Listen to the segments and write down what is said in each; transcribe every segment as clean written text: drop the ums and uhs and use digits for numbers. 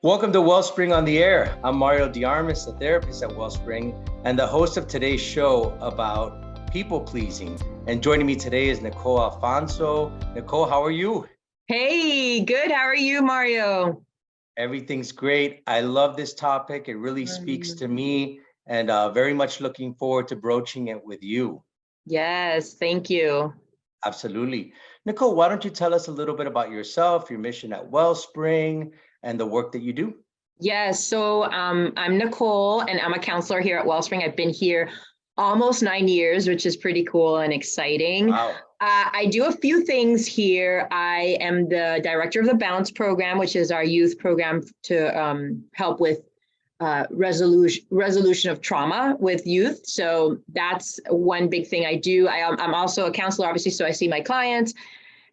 Welcome to Wellspring on the Air. I'm Mario Diarmas, a therapist at Wellspring, and the host of today's show about people pleasing. And joining me today is Nicole Alfonso. Nicole, how are you? Hey, good. How are you, Mario? Everything's great. I love this topic. It really speaks to me, and very much looking forward to broaching it with you. Yes, thank you. Absolutely. Nicole, why don't you tell us a little bit about yourself, your mission at Wellspring, and the work that you do? Yes, so I'm Nicole, and I'm a counselor here at Wellspring. I've been here almost 9 years, which is pretty cool and exciting. Wow. I do a few things here. I am the director of the Bounce program, which is our youth program to help with resolution of trauma with youth. So that's one big thing I do. I'm also a counselor, obviously, so I see my clients.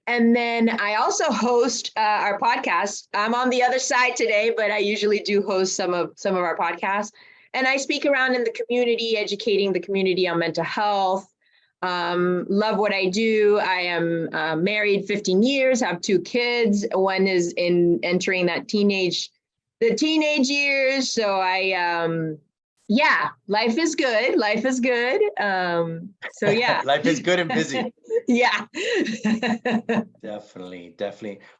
And then I also host our podcast. I'm on the other side today, but I usually do host some of our podcasts. And I speak around in the community, educating the community on mental health. Love what I do. I am married 15 years, have 2 kids. One is entering the teenage years. So yeah, life is good. Life is good. So yeah. Life is good and busy. Yeah. Definitely.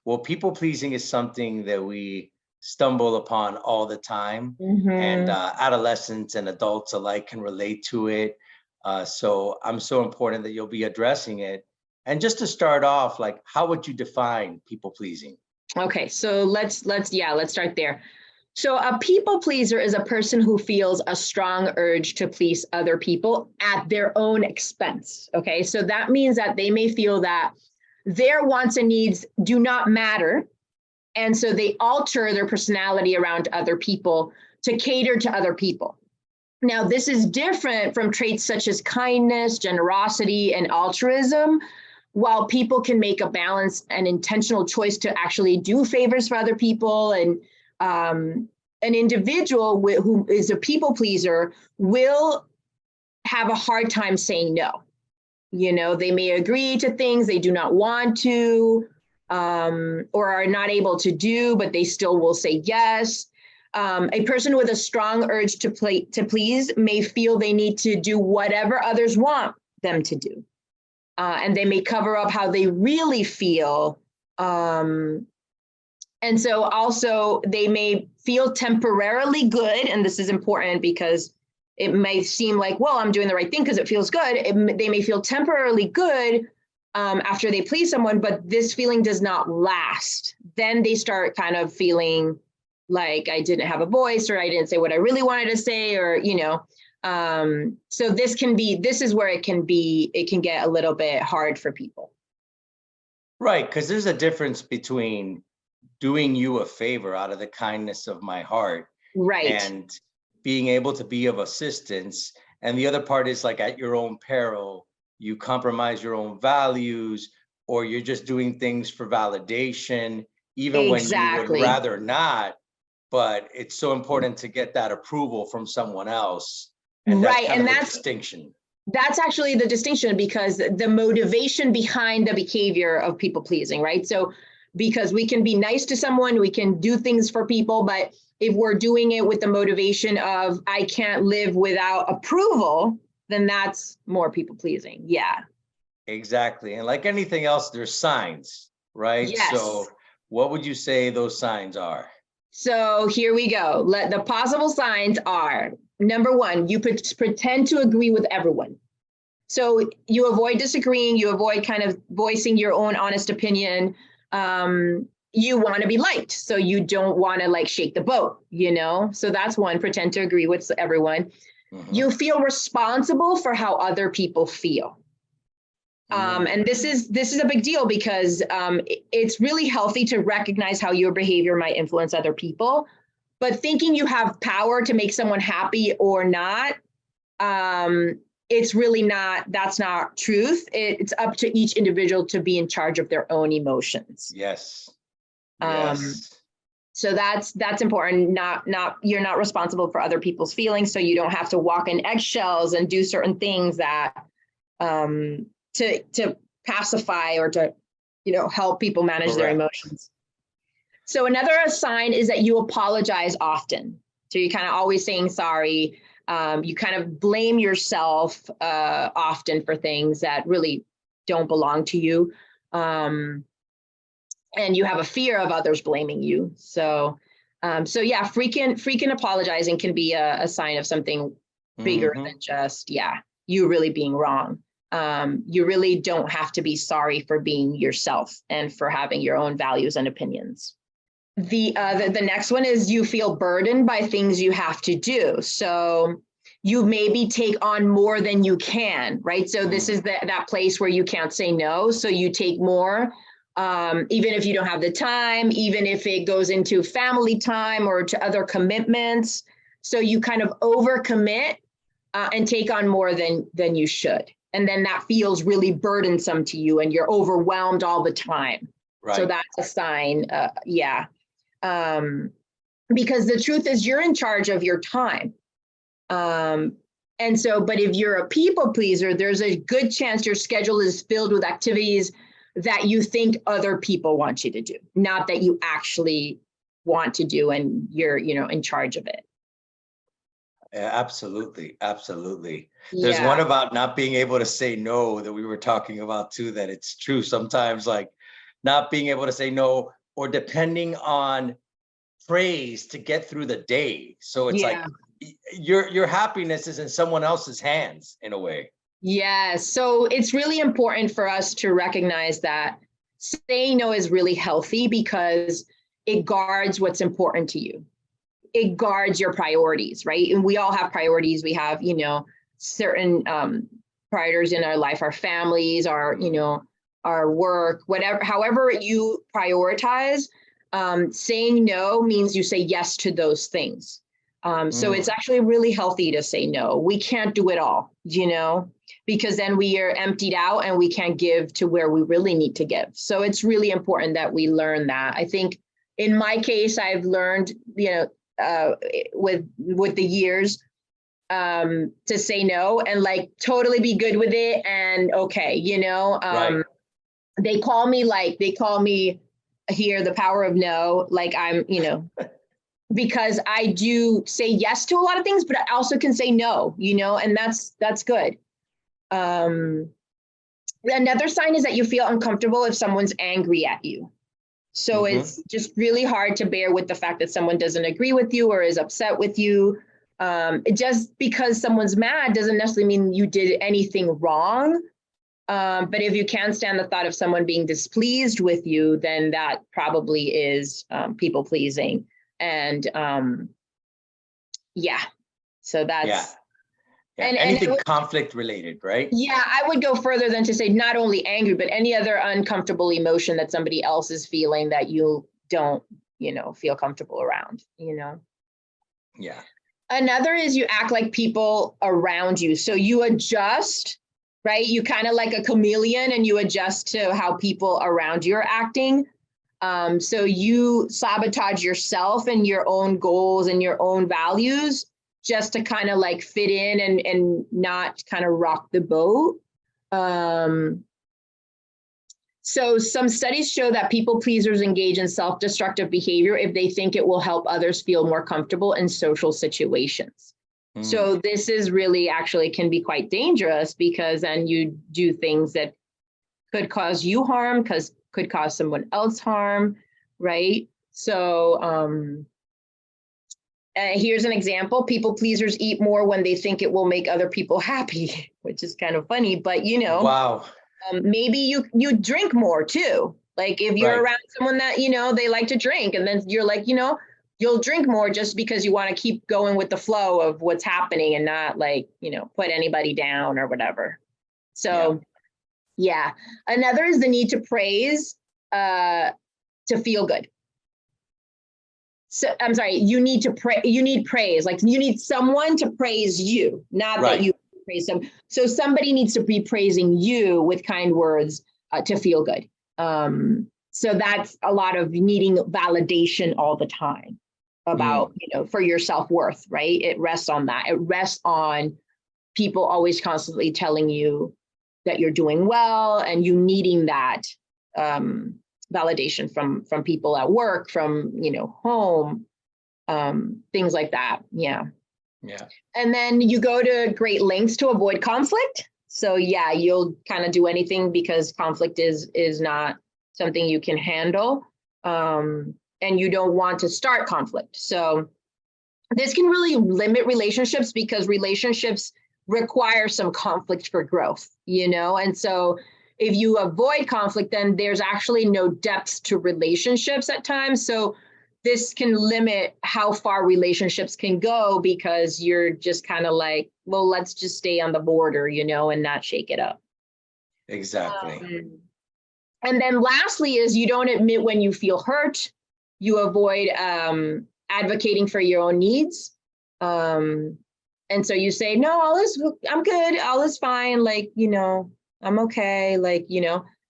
Well, people pleasing is something that we stumble upon all the time, and adolescents and adults alike can relate to it. So I'm so important that you'll be addressing it. And just to start off, like, how would you define people pleasing? Okay, so let's start there. So a people pleaser is a person who feels a strong urge to please other people at their own expense. Okay, so that means that they may feel that their wants and needs do not matter. And so they alter their personality around other people to cater to other people. Now, this is different from traits such as kindness, generosity, and altruism. While people can make a balanced and intentional choice to actually do favors for other people, and an individual who is a people pleaser will have a hard time saying no. You know, they may agree to things they do not want to, or are not able to do, but they still will say yes. A person with a strong urge to please may feel they need to do whatever others want them to do. And they may cover up how they really feel. And so also they may feel temporarily good. And this is important because it may seem like, well, I'm doing the right thing because it feels good. They may feel temporarily good after they please someone, but this feeling does not last. Then they start kind of feeling like I didn't have a voice, or I didn't say what I really wanted to say, or, you know. So this is where it can get a little bit hard for people. Right, because there's a difference between doing you a favor out of the kindness of my heart, right, and being able to be of assistance. And the other part is like at your own peril, you compromise your own values, or you're just doing things for validation, even when you would rather not. But it's so important to get that approval from someone else. And that's kind of the distinction. That's actually the distinction, because the motivation behind the behavior of people pleasing, right? So because we can be nice to someone, we can do things for people, but if we're doing it with the motivation of I can't live without approval, then that's more people pleasing. Yeah. Exactly. And like anything else, there's signs, right? Yes. So what would you say those signs are? So here we go. The possible signs are, number 1, you pretend to agree with everyone. So you avoid disagreeing, you avoid kind of voicing your own honest opinion. You want to be liked, so you don't want to like shake the boat, you know? So that's one, pretend to agree with everyone. You feel responsible for how other people feel. And this is a big deal, because it's really healthy to recognize how your behavior might influence other people, but thinking you have power to make someone happy or not, it's really not, that's not truth. It's up to each individual to be in charge of their own emotions. Yes. So that's important. You're not responsible for other people's feelings, so you don't have to walk in eggshells and do certain things that to pacify or to, help people manage their emotions. So another sign is that you apologize often. So you're kind of always saying sorry. You kind of blame yourself often for things that really don't belong to you. And you have a fear of others blaming you. So yeah, frequent apologizing can be a sign of something bigger than just, you really being wrong. You really don't have to be sorry for being yourself and for having your own values and opinions. The next one is you feel burdened by things you have to do. So you maybe take on more than you can, right? So this is that place where you can't say no. So you take more, even if you don't have the time, even if it goes into family time or to other commitments. So you kind of overcommit and take on more than you should. And then that feels really burdensome to you and you're overwhelmed all the time. Right. So that's a sign, because the truth is you're in charge of your time. And so, but if you're a people pleaser, there's a good chance your schedule is filled with activities that you think other people want you to do, not that you actually want to do and you're, in charge of it. Yeah, absolutely. Absolutely. There's one about not being able to say no that we were talking about too, that it's true sometimes, like not being able to say no or depending on praise to get through the day. So it's like your happiness is in someone else's hands in a way. Yes. So it's really important for us to recognize that saying no is really healthy because it guards what's important to you. It guards your priorities, right? And we all have priorities. We have, certain priorities in our life, our families, our work, whatever, however you prioritize. Saying no means you say yes to those things. So it's actually really healthy to say no. We can't do it all, because then we are emptied out and we can't give to where we really need to give. So it's really important that we learn that. I think in my case, I've learned, with the years, to say no and like totally be good with it. And okay, right. They call me here, the power of no, like I'm, because I do say yes to a lot of things, but I also can say no, and that's good. Another sign is that you feel uncomfortable if someone's angry at you. So it's just really hard to bear with the fact that someone doesn't agree with you or is upset with you. Just because someone's mad doesn't necessarily mean you did anything wrong. But if you can't stand the thought of someone being displeased with you, then that probably is people pleasing. And so that's and anything conflict related, right? Yeah, I would go further than to say not only angry, but any other uncomfortable emotion that somebody else is feeling that you don't, feel comfortable around, Yeah. Another is you act like people around you. So you adjust, right? You kind of like a chameleon and you adjust to how people around you are acting. So you sabotage yourself and your own goals and your own values just to kind of like fit in and not kind of rock the boat. So some studies show that people pleasers engage in self-destructive behavior if they think it will help others feel more comfortable in social situations. So this is really actually can be quite dangerous because then you do things that could cause you harm, could cause someone else harm, right? So here's an example. People pleasers eat more when they think it will make other people happy, which is kind of funny, but wow. Maybe you drink more too. Like if you're around someone that, they like to drink and then you're like, you'll drink more just because you want to keep going with the flow of what's happening and not like, put anybody down or whatever. So another is the need to praise to feel good. So I'm sorry, you need praise, like you need someone to praise you, not that you praise them. So somebody needs to be praising you with kind words to feel good. So that's a lot of needing validation all the time about, for your self-worth, right? It rests on that. It rests on people always constantly telling you that you're doing well and you needing that validation from people at work, from, home, things like that. Yeah. Yeah. And then you go to great lengths to avoid conflict. So yeah, you'll kind of do anything because conflict is not something you can handle. And you don't want to start conflict. So this can really limit relationships because relationships require some conflict for growth, And so if you avoid conflict, then there's actually no depth to relationships at times. So this can limit how far relationships can go because you're just kind of like, well, let's just stay on the border, and not shake it up. Exactly. And then lastly is you don't admit when you feel hurt. You avoid advocating for your own needs. And so you say, no, I'm good. All is fine. Like, I'm okay. Like,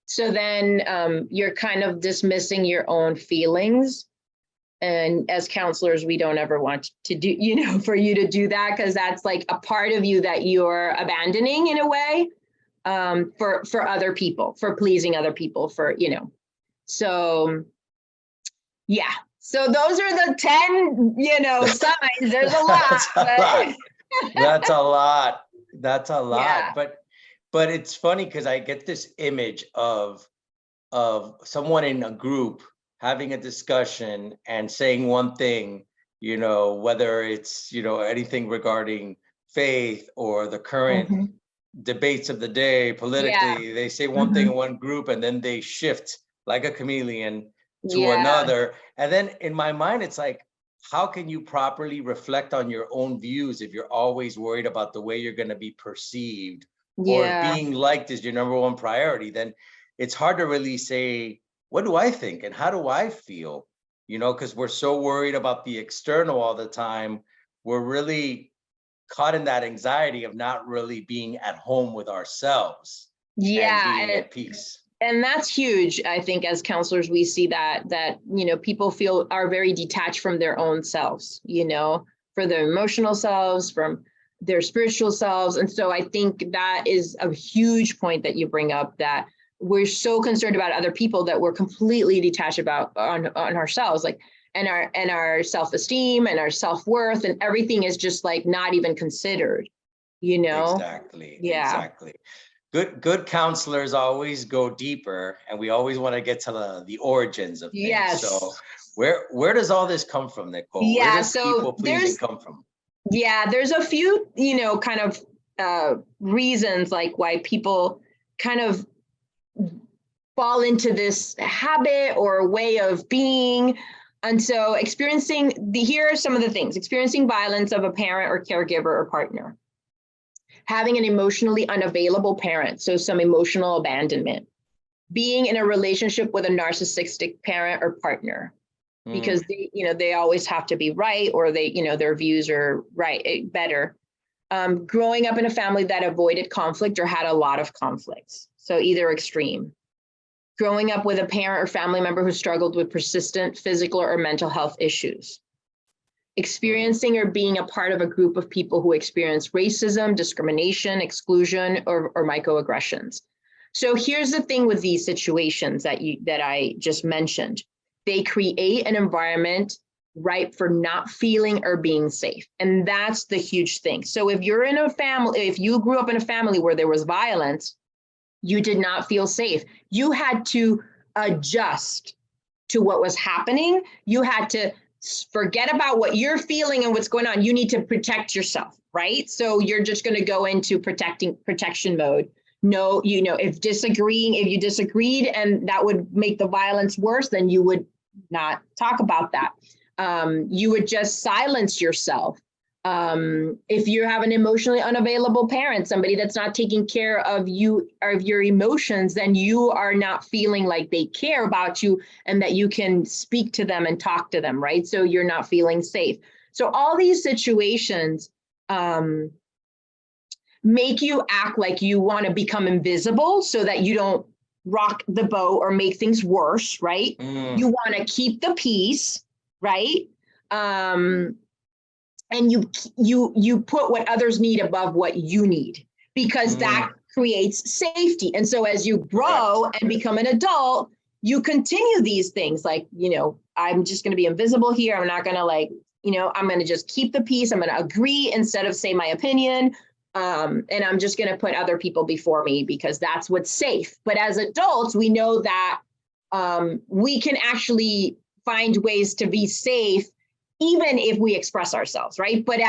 so then you're kind of dismissing your own feelings. And as counselors, we don't ever want to do, for you to do that, because that's like a part of you that you're abandoning in a way, for other people, for pleasing other people, so yeah. So those are the 10, signs. There's a lot. That's a lot. That's a lot. That's a lot. Yeah. But it's funny because I get this image of someone in a group having a discussion and saying one thing, whether it's, anything regarding faith or the current debates of the day politically, they say one thing in one group and then they shift like a chameleon to another. And then in my mind, it's like, how can you properly reflect on your own views if you're always worried about the way you're going to be perceived, or if being liked is your number one priority? Then it's hard to really say, what do I think and how do I feel? Because we're so worried about the external all the time. We're really caught in that anxiety of not really being at home with ourselves and being at peace. And that's huge. I think as counselors, we see that people are very detached from their own selves, for their emotional selves, from their spiritual selves. And so I think that is a huge point that you bring up, that we're so concerned about other people that we're completely detached on ourselves, like, and our self-esteem and our self-worth and everything is just like not even considered, Exactly. Yeah. Exactly. Good counselors always go deeper, and we always want to get to the origins of things. Yes. So where does all this come from, Nicole? Yeah. Where does people pleasing come from? Yeah, there's a few, kind of reasons like why people kind of fall into this habit or way of being. And so here are some of the things: experiencing violence of a parent or caregiver or partner, having an emotionally unavailable parent, so some emotional abandonment, being in a relationship with a narcissistic parent or partner, because they always have to be right, or their views are right, better. Growing up in a family that avoided conflict or had a lot of conflicts, so either extreme. Growing up with a parent or family member who struggled with persistent physical or mental health issues. Experiencing or being a part of a group of people who experience racism, discrimination, exclusion, or microaggressions. So here's the thing with these situations that I just mentioned. They create an environment ripe for not feeling or being safe. And that's the huge thing. So if you grew up in a family where there was violence, you did not feel safe. You had to adjust to what was happening. You had to forget about what you're feeling and what's going on. You need to protect yourself, right? So you're just going to go into protection mode. No, if you disagreed and that would make the violence worse, then you would not talk about that. You would just silence yourself. If you have an emotionally unavailable parent, somebody that's not taking care of you, of your emotions, then you are not feeling like they care about you and that you can speak to them and talk to them, right? So you're not feeling safe. So all these situations make you act like you want to become invisible so that you don't rock the boat or make things worse, right? You want to keep the peace, right? And you put what others need above what you need, because that creates safety. And so as you grow and become an adult, you continue these things like, I'm just going to be invisible here. I'm not going to I'm going to just keep the peace. I'm going to agree instead of say my opinion. And I'm just going to put other people before me because that's what's safe. But as adults, we know that we can actually find ways to be safe, even if we express ourselves, right? But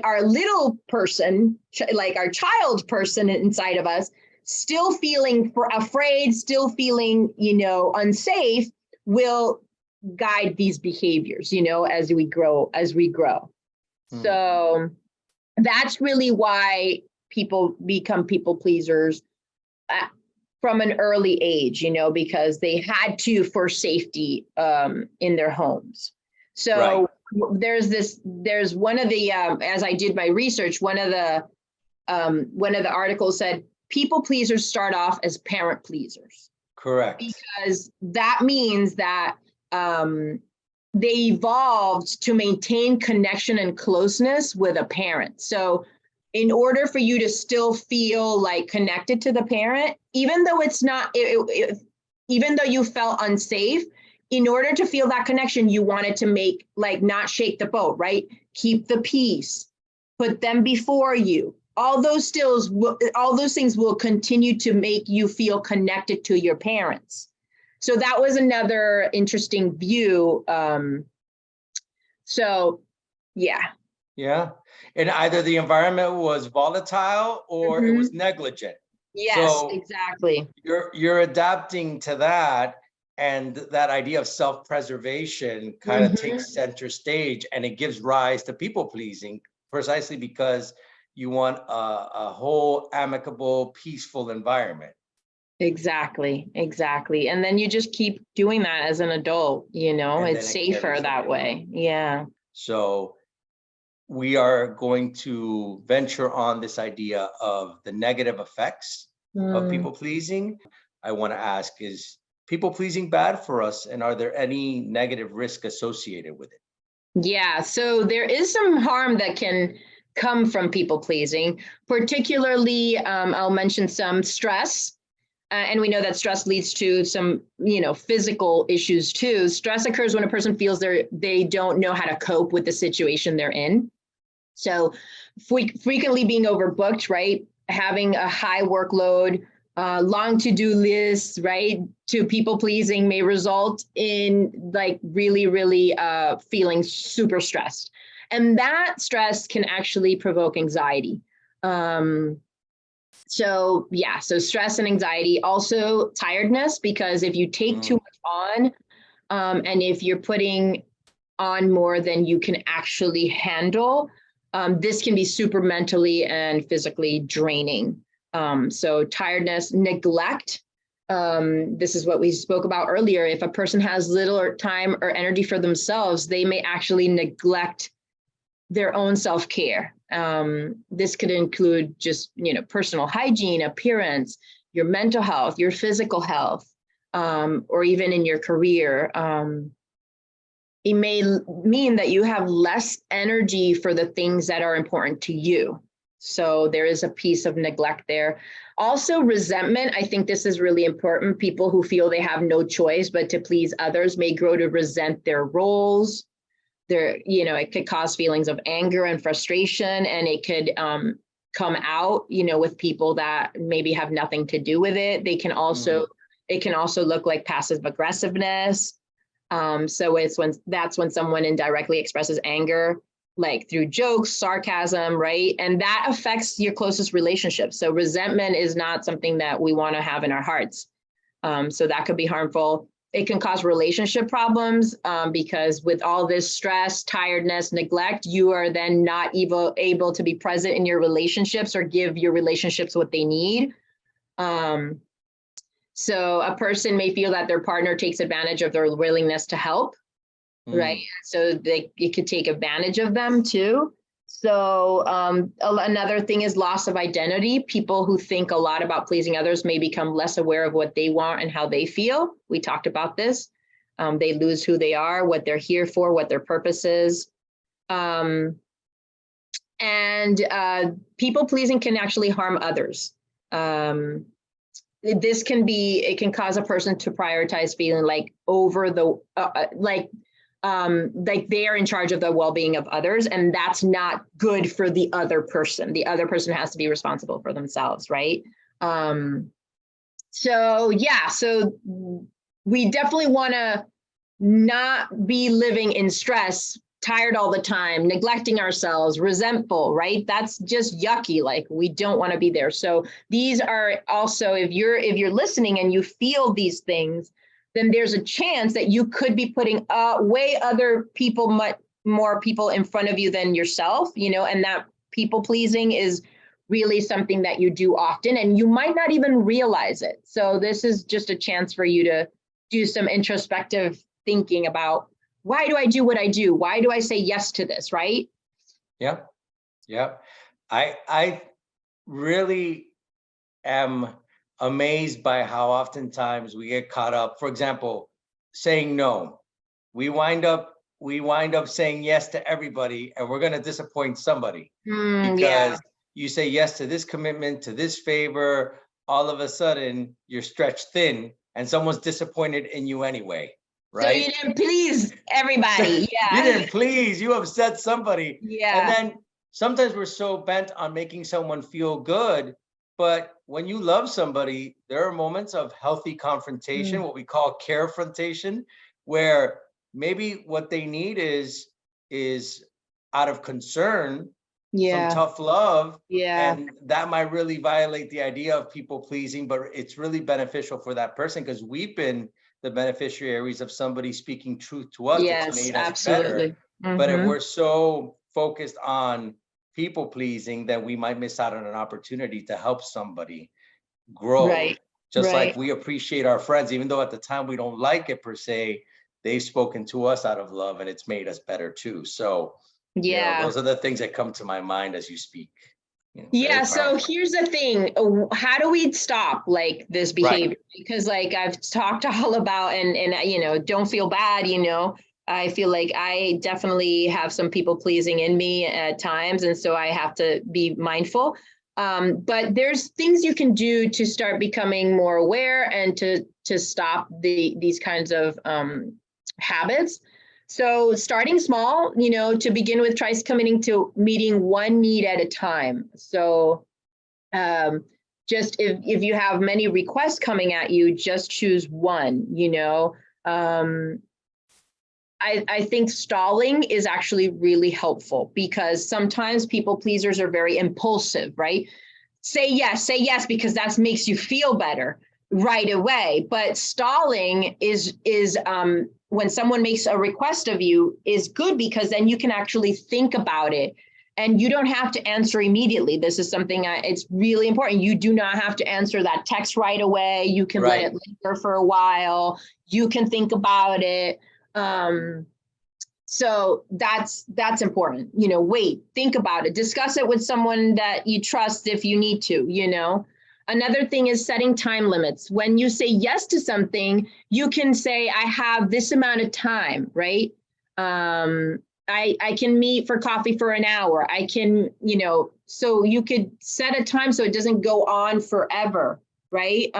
our little person, like our child person inside of us, still feeling afraid, still feeling, unsafe, will guide these behaviors, as we grow. So that's really why people become people pleasers from an early age, because they had to for safety in their homes. So there's one of the, as I did my research, one of the articles said, people pleasers start off as parent pleasers. Correct. Because that means that they evolved to maintain connection and closeness with a parent. So in order for you to still feel like connected to the parent, even though it's not, even though you felt unsafe, in order to feel that connection, you wanted to not shake the boat, right? Keep the peace, put them before you. All those things will continue to make you feel connected to your parents. So that was another interesting view. Yeah. And either the environment was volatile or it was negligent. Yes, so exactly. You're adapting to that, and that idea of self-preservation kind of takes center stage, and it gives rise to people pleasing precisely because you want a whole amicable, peaceful environment. Exactly. And then you just keep doing that as an adult, it's safer that way. Yeah. So we are going to venture on this idea of the negative effects of people pleasing. I want to ask, is people pleasing bad for us? And are there any negative risk associated with it? Yeah, so there is some harm that can come from people pleasing, particularly I'll mention some stress. And we know that stress leads to some, physical issues too. Stress occurs when a person feels they don't know how to cope with the situation they're in. So frequently being overbooked, right? Having a high workload, long to-do lists, right? To people pleasing may result in really feeling super stressed. And that stress can actually provoke anxiety. So stress and anxiety, also tiredness, because if you take too much on, and if you're putting on more than you can actually handle, this can be super mentally and physically draining. So tiredness, neglect. This is what we spoke about earlier. If a person has little or time or energy for themselves, they may actually neglect their own self-care. This could include just, personal hygiene, appearance, your mental health, your physical health, or even in your career. It may mean that you have less energy for the things that are important to you. So there is a piece of neglect there. Also, resentment. I think this is really important. People who feel they have no choice but to please others may grow to resent their roles. It could cause feelings of anger and frustration, and it could come out, with people that maybe have nothing to do with it. It can also look like passive aggressiveness. So that's when someone indirectly expresses anger, like through jokes, sarcasm, right? And that affects your closest relationships. So resentment is not something that we want to have in our hearts. So that could be harmful. It can cause relationship problems because with all this stress, tiredness, neglect, you are then not able to be present in your relationships or give your relationships what they need. So a person may feel that their partner takes advantage of their willingness to help, right? So it could take advantage of them too. So another thing is loss of identity. People who think a lot about pleasing others may become less aware of what they want and how they feel. We talked about this. They lose who they are, what they're here for, what their purpose is. And people pleasing can actually harm others. this can be, it can cause a person to prioritize feeling like over the, like they're in charge of the well-being of others, and that's not good for the other person. The other person has to be responsible for themselves, right? So yeah, so we definitely want to not be living in stress, tired all the time, neglecting ourselves, resentful, right? That's just yucky. Like, we don't want to be there. So these are also, if you're listening and you feel these things, then there's a chance that you could be putting way other people, much more people in front of you than yourself, you know, and that people pleasing is really something that you do often, and you might not even realize it. So this is just a chance for you to do some introspective thinking about, why do I do what I do? Why do I say yes to this, right? Yeah, yeah. I really am amazed by how oftentimes we get caught up. For example, saying no. We wind up saying yes to everybody, and we're going to disappoint somebody Yeah, because you say yes to this commitment, to this favor. All of a sudden, you're stretched thin, and someone's disappointed in you anyway. so Right? you didn't please everybody. Yeah. You didn't please, you upset somebody. Yeah. And then sometimes we're so bent on making someone feel good. But when you love somebody, there are moments of healthy confrontation, what we call carefrontation, where maybe what they need is out of concern, some tough love. Yeah. And that might really violate the idea of people pleasing, but it's really beneficial for that person because we've been the beneficiaries of somebody speaking truth to us that's Yes, made us absolutely. better. But if we're so focused on people pleasing, then we might miss out on an opportunity to help somebody grow. Right. Just Right. like we appreciate our friends, even though at the time we don't like it per se, they've spoken to us out of love and it's made us better too. So, you know, Yeah. those are the things that come to my mind as you speak. You know, very Yeah. So powerful. here's the thing. How do we stop like this behavior? Because like I've talked all about, and you know, don't feel bad, you know, I feel like I definitely have some people pleasing in me at times. And so I have to be mindful. But there's things you can do to start becoming more aware and to stop these kinds of habits. So starting small, you know, to begin with, try committing to meeting one need at a time. So just if you have many requests coming at you, just choose one, you know. I think stalling is actually really helpful because sometimes people pleasers are very impulsive, right? Say yes, because that makes you feel better right away. But stalling is when someone makes a request of you is good because then you can actually think about it and you don't have to answer immediately. This is something it's really important. You do not have to answer that text right away. You can let it linger for a while. You can think about it. So that's important, you know, wait, think about it, discuss it with someone that you trust if you need to, you know. Another thing is setting time limits. When you say yes to something, you can say, I have this amount of time, right? I can meet for coffee for an hour. I can, you know, so you could set a time so it doesn't go on forever, right?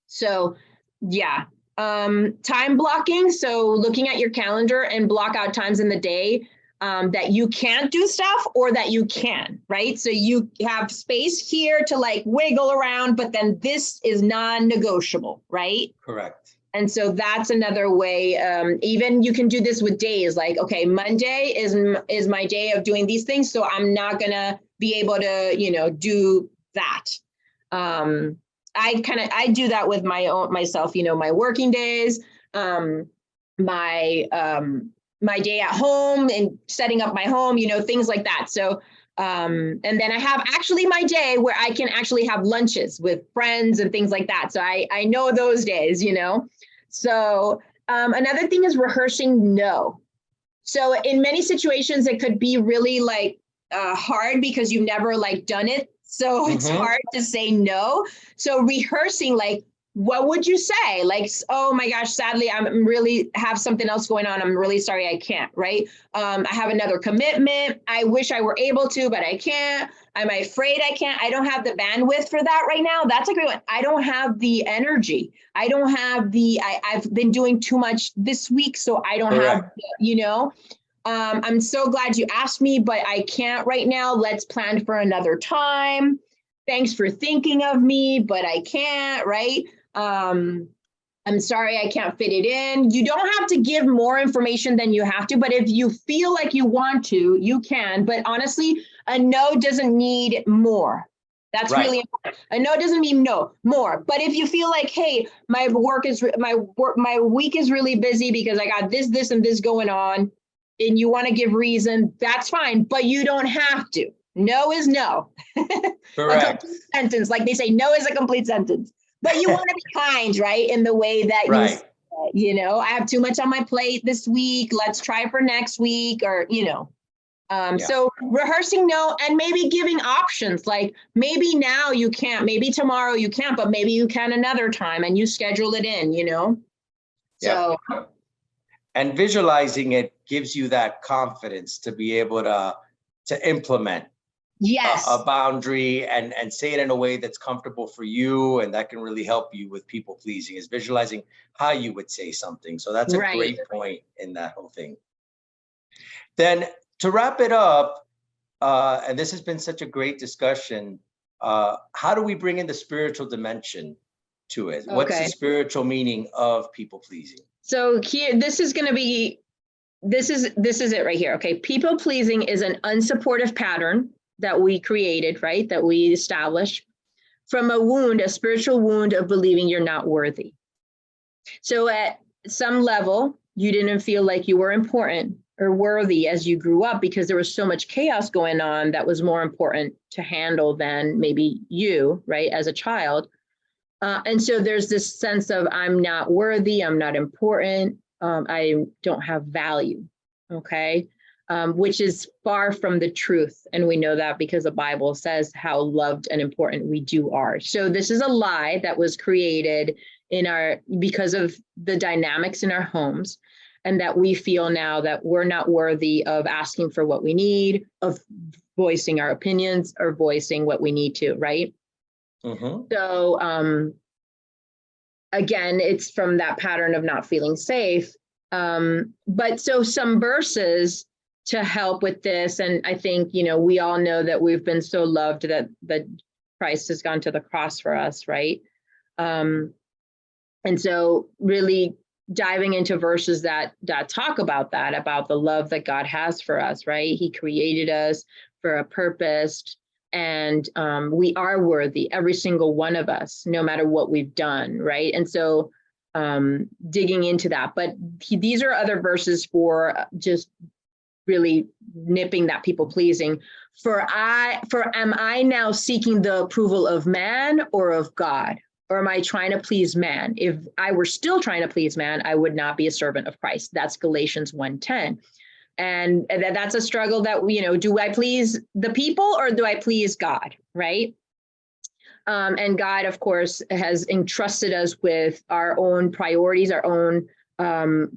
So yeah. Time blocking. So looking at your calendar and block out times in the day that you can't do stuff or that you can, right? So you have space here to like wiggle around, but then this is non-negotiable, right? Correct. And so that's another way. Even you can do this with days like, okay, Monday is my day of doing these things. So I'm not gonna be able to, you know, do that. I do that with myself, you know, my working days, my day at home and setting up my home, you know, things like that. So, and then I have actually my day where I can actually have lunches with friends and things like that. So I know those days, you know. So another thing is rehearsing no. So in many situations, it could be really like hard because you've never like done it. So it's hard to say no. So rehearsing like, what would you say? Like, oh my gosh, sadly, I'm really have something else going on. I'm really sorry I can't, right? I have another commitment. I wish I were able to, but I can't. I'm afraid I can't. I don't have the bandwidth for that right now. That's a great one. I don't have the energy. I don't have I've been doing too much this week, so I don't have, Correct. I'm so glad you asked me, but I can't right now. Let's plan for another time. Thanks for thinking of me, but I can't, right? I'm sorry, I can't fit it in. You don't have to give more information than you have to, but if you feel like you want to, you can. But honestly, a no doesn't need more. That's Right. really important. A no doesn't mean no, more. But if you feel like, hey, my week is really busy because I got this, and this going on, and you want to give reason, that's fine, but you don't have to. No is no. A Correct. complete sentence, like they say, no is a complete sentence. But you want to be kind, right? In the way that Right. I have too much on my plate this week. Let's try for next week, or Yeah. So rehearsing no, and maybe giving options, like maybe now you can't, maybe tomorrow you can't, but maybe you can another time, and you schedule it in. Yeah. So And visualizing it gives you that confidence to be able to implement yes, a boundary and say it in a way that's comfortable for you, and that can really help you with people pleasing, is visualizing how you would say something. So that's a right. great point in that whole thing. Then to wrap it up, and this has been such a great discussion, how do we bring in the spiritual dimension to it? What's the Okay. spiritual meaning of people pleasing? So here, this is it right here. Okay. People pleasing is an unsupportive pattern that we created, right? That we established from a spiritual wound of believing you're not worthy. So at some level, you didn't feel like you were important or worthy as you grew up because there was so much chaos going on that was more important to handle than maybe you, right, as a child. And so there's this sense of I'm not worthy, I'm not important, I don't have value, okay? Which is far from the truth. And we know that because the Bible says how loved and important we are. So this is a lie that was created because of the dynamics in our homes, and that we feel now that we're not worthy of asking for what we need, of voicing our opinions or voicing what we need to, right? Mm-hmm. So again, it's from that pattern of not feeling safe. But so some verses to help with this, and I think, we all know that we've been so loved that Christ has gone to the cross for us, right? And so really diving into verses that talk about that, about the love that God has for us, right? He created us for a purpose, and we are worthy, every single one of us, no matter what we've done, right? And so digging into that. But these are other verses for just really nipping that people pleasing. For am I now seeking the approval of man or of God? Or am I trying to please man? If I were still trying to please man, I would not be a servant of Christ. That's Galatians 1:10. And that's a struggle that, do I please the people or do I please God, right? And God, of course, has entrusted us with our own priorities, our own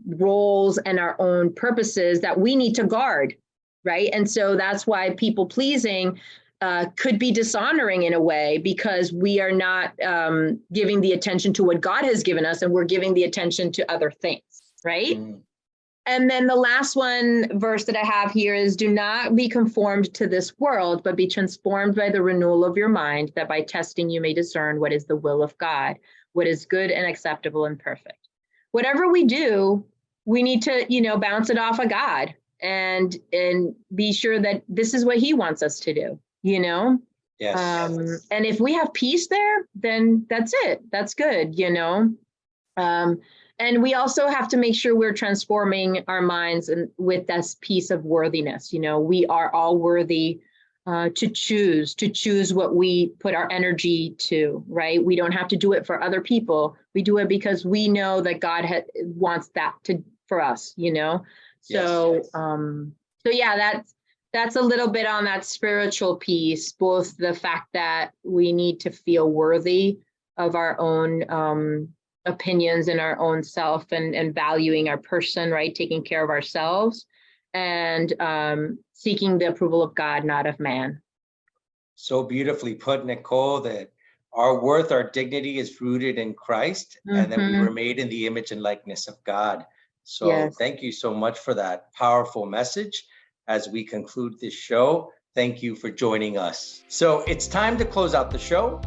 roles, and our own purposes that we need to guard, right? And so that's why people pleasing could be dishonoring in a way, because we are not giving the attention to what God has given us, and we're giving the attention to other things, right? Mm. And then the last verse that I have here is, do not be conformed to this world, but be transformed by the renewal of your mind, that by testing you may discern what is the will of God, what is good and acceptable and perfect. Whatever we do, we need to, bounce it off of God and be sure that this is what he wants us to do, Yes. And if we have peace there, then that's it. That's good, And we also have to make sure we're transforming our minds and with this piece of worthiness. We are all worthy to choose what we put our energy to, right? We don't have to do it for other people. We do it because we know that God wants that for us, So, yes. So yeah, that's a little bit on that spiritual piece, both the fact that we need to feel worthy our own opinions and our own self, and valuing our person, right? Taking care of ourselves, and seeking the approval of God, not of man. So beautifully put, Nicole, that our worth, our dignity is rooted in Christ, and that we were made in the image and likeness of God. So Yes. thank you so much for that powerful message. As we conclude this show, thank you for joining us. So it's time to close out the show.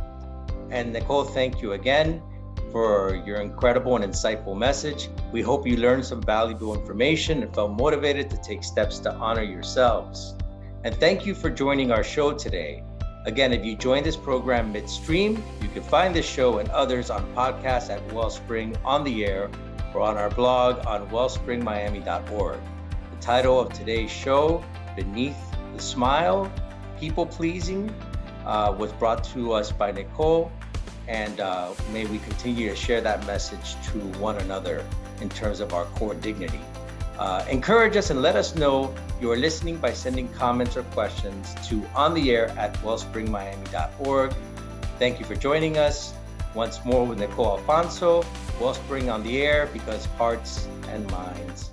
And Nicole, thank you again for your incredible and insightful message. We hope you learned some valuable information and felt motivated to take steps to honor yourselves. And thank you for joining our show today. Again, if you joined this program midstream, you can find this show and others on podcasts at Wellspring on the air or on our blog on wellspringmiami.org. The title of today's show, Beneath the Smile, People Pleasing, was brought to us by Nicole. And may we continue to share that message to one another in terms of our core dignity. Encourage us and let us know you are listening by sending comments or questions to ontheair@wellspringmiami.org. Thank you for joining us. Once more with Nicole Alfonso, Wellspring on the Air, because hearts and minds